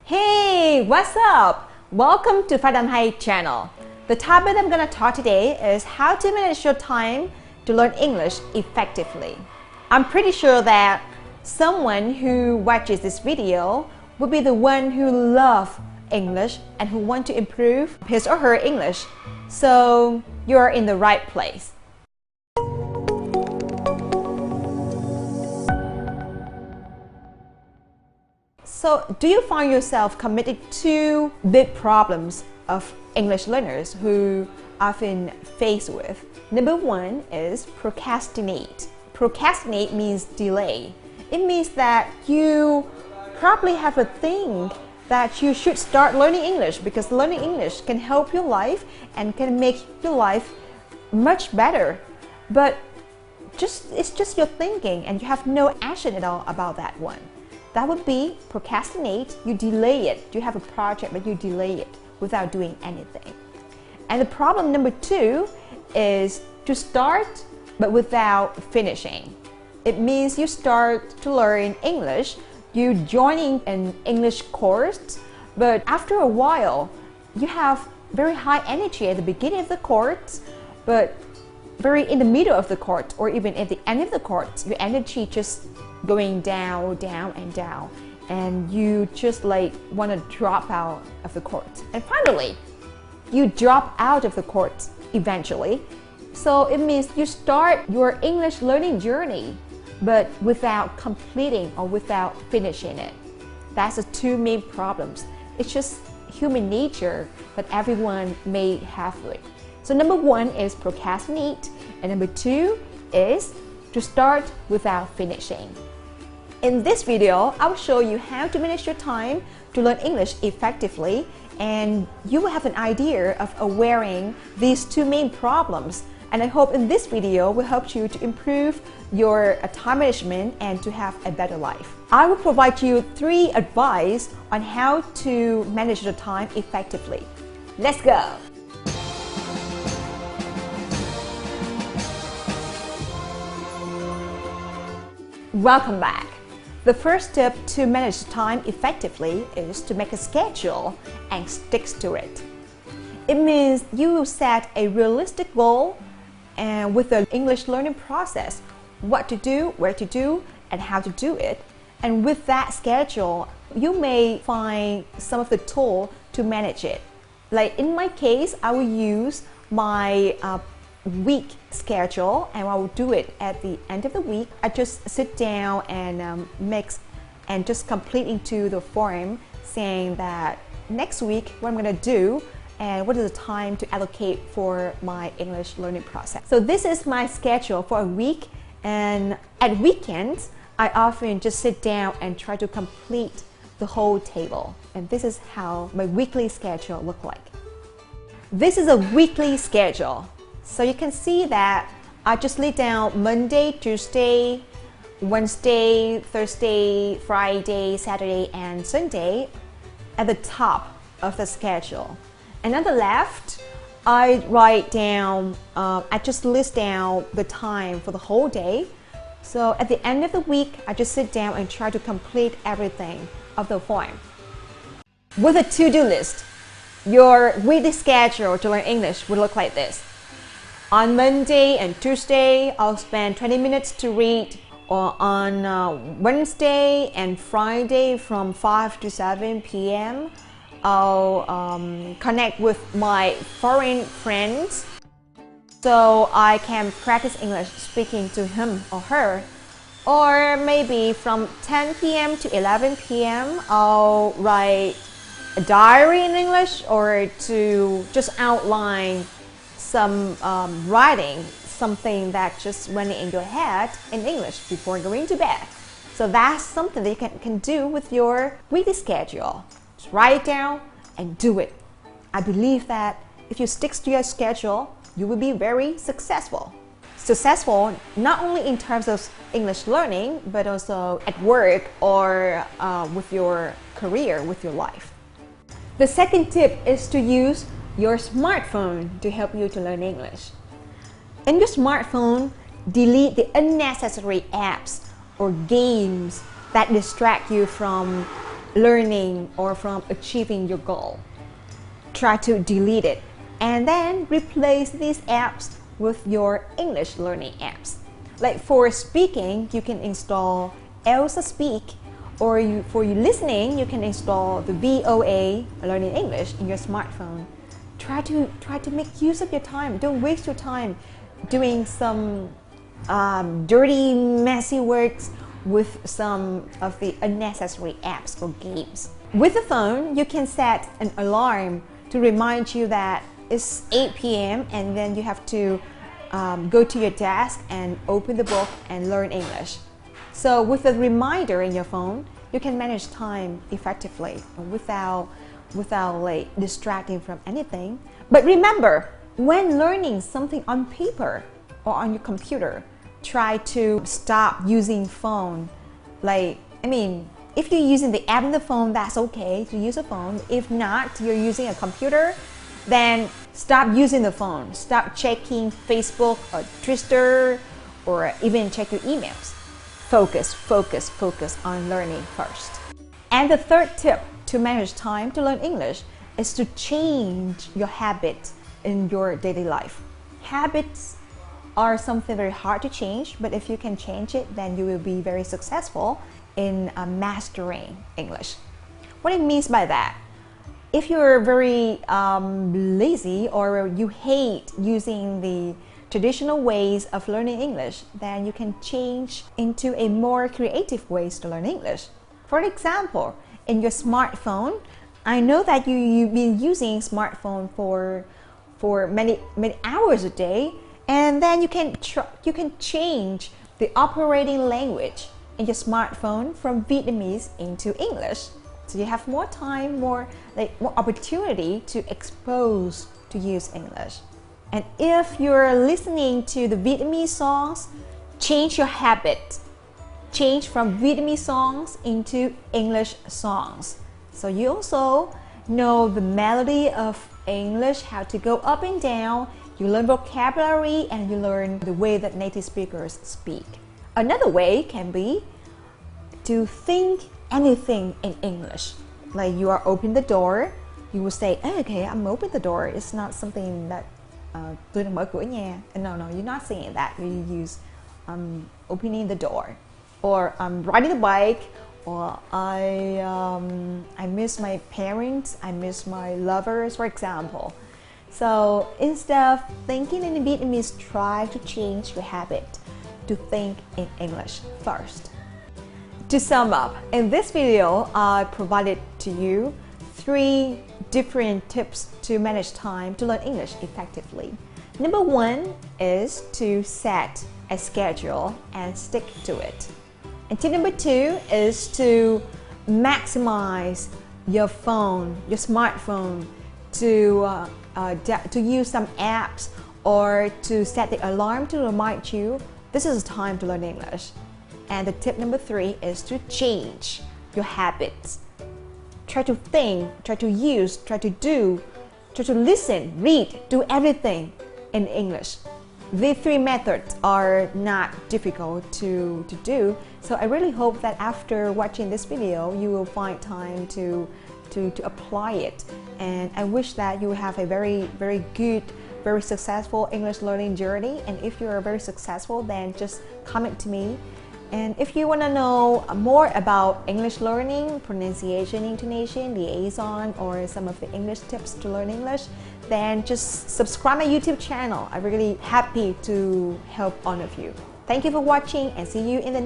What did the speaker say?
Hey, what's up? Welcome to Phát channel. The topic I'm going to talk today is how to manage your time to learn English effectively. I'm pretty sure that someone who watches this video will be the one who loves English and who want to improve his or her English. So you're in the right place. So, do you find yourself committed to big problems of English learners who often face with? Number one is procrastinate. Procrastinate means delay. It means that you probably have a thing that you should start learning English because learning English can help your life and can make your life much better. But it's just your thinking and you have no action at all about that one. That would be procrastinate. You delay it. You have a project but you delay it without doing anything. And the problem number two is to start but without finishing. It means you start to learn English, you joining an English course, but after a while you have very high energy at the beginning of the course, but very in the middle of the course or even at the end of the course, your energy just going down and you just like want to drop out of the course. And finally, you drop out of the course eventually. So it means you start your English learning journey but without completing or without finishing it. That's the two main problems. It's just human nature, but everyone may have it. So number one is procrastinate, and number two is to start without finishing. In this video, I will show you how to manage your time to learn English effectively, and you will have an idea of awareing these two main problems. And I hope in this video will help you to improve your time management and to have a better life. I will provide you 3 advice on how to manage your time effectively. Let's go! Welcome back. The first step to manage time effectively is to make a schedule and stick to it. It means you will set a realistic goal and with the English learning process, what to do, where to do, and how to do it. And with that schedule, you may find some of the tools to manage it. Like in my case, I will use my week schedule and I will do it at the end of the week. I just sit down and mix and just complete into the form saying that next week what I'm going to do and what is the time to allocate for my English learning process. So this is my schedule for a week, and at weekends I often just sit down and try to complete the whole table, and this is how my weekly schedule looks like. This is a weekly schedule. So you can see that I just lay down Monday, Tuesday, Wednesday, Thursday, Friday, Saturday, and Sunday at the top of the schedule. And on the left, I write down, I just list down the time for the whole day. So at the end of the week, I just sit down and try to complete everything of the form. With a to-do list, your weekly schedule to learn English would look like this. On Monday and Tuesday, I'll spend 20 minutes to read, or on Wednesday and Friday from 5 to 7 p.m. I'll connect with my foreign friends so I can practice English speaking to him or her. Or maybe from 10 p.m. to 11 p.m. I'll write a diary in English or to just outline some writing, something that just running in your head in English before going to bed. So that's something that you can do with your weekly schedule. Just write it down and do it. I believe that if you stick to your schedule, you will be very successful. Successful not only in terms of English learning, but also at work or with your career, with your life. The second tip is to use your smartphone to help you to learn English. In your smartphone, delete the unnecessary apps or games that distract you from learning or from achieving your goal. Try to delete it and then replace these apps with your English learning apps. Like for speaking, you can install Elsa Speak, or for you listening, you can install the VOA Learning English in your smartphone. Try to make use of your time. Don't waste your time doing some dirty, messy works with some of the unnecessary apps or games. With the phone, you can set an alarm to remind you that it's 8 p.m. and then you have to go to your desk and open the book and learn English. So with a reminder in your phone, you can manage time effectively without like distracting from anything. But remember, when learning something on paper or on your computer, try to stop using phone. Like, I mean, if you're using the app on the phone, that's okay to use a phone. If not, you're using a computer, then stop using the phone. Stop checking Facebook or Twitter or even check your emails. Focus on learning first. And the third tip to manage time to learn English is to change your habits in your daily life. Habits are something very hard to change, but if you can change it, then you will be very successful in mastering English. What it means by that, if you're very lazy or you hate using the traditional ways of learning English, then you can change into a more creative ways to learn English. For example, in your smartphone, I know that you've been using smartphone for many hours a day, and then you can change the operating language in your smartphone from Vietnamese into English. So you have more time, more opportunity to expose to use English. And if you're listening to the Vietnamese songs, change your habit. Change from Vietnamese songs into English songs. So you also know the melody of English, how to go up and down. You learn vocabulary and you learn the way that native speakers speak. Another way can be to think anything in English. Like you are opening the door, you will say, okay, I'm opening the door. It's not something that tôi đang mở cửa nhà. No, you're not saying that. You use opening the door, or I'm riding the bike, or I miss my parents, I miss my lovers, for example. So instead of thinking in Vietnamese, try to change your habit to think in English first. To sum up, in this video, I provided to you 3 different tips to manage time to learn English effectively. Number 1 is to set a schedule and stick to it. And tip number 2 is to maximize your phone, your smartphone, to use some apps or to set the alarm to remind you this is time to learn English. And the tip number 3 is to change your habits. Try to think, try to use, try to do, try to listen, read, do everything in English. These 3 methods are not difficult to do, so I really hope that after watching this video, you will find time to apply it. And I wish that you have a very good, very successful English learning journey. And if you are very successful, then just comment to me. And if you want to know more about English learning, pronunciation, intonation, liaison, or some of the English tips to learn English, then just subscribe my YouTube channel. I'm really happy to help all of you. Thank you for watching and see you in the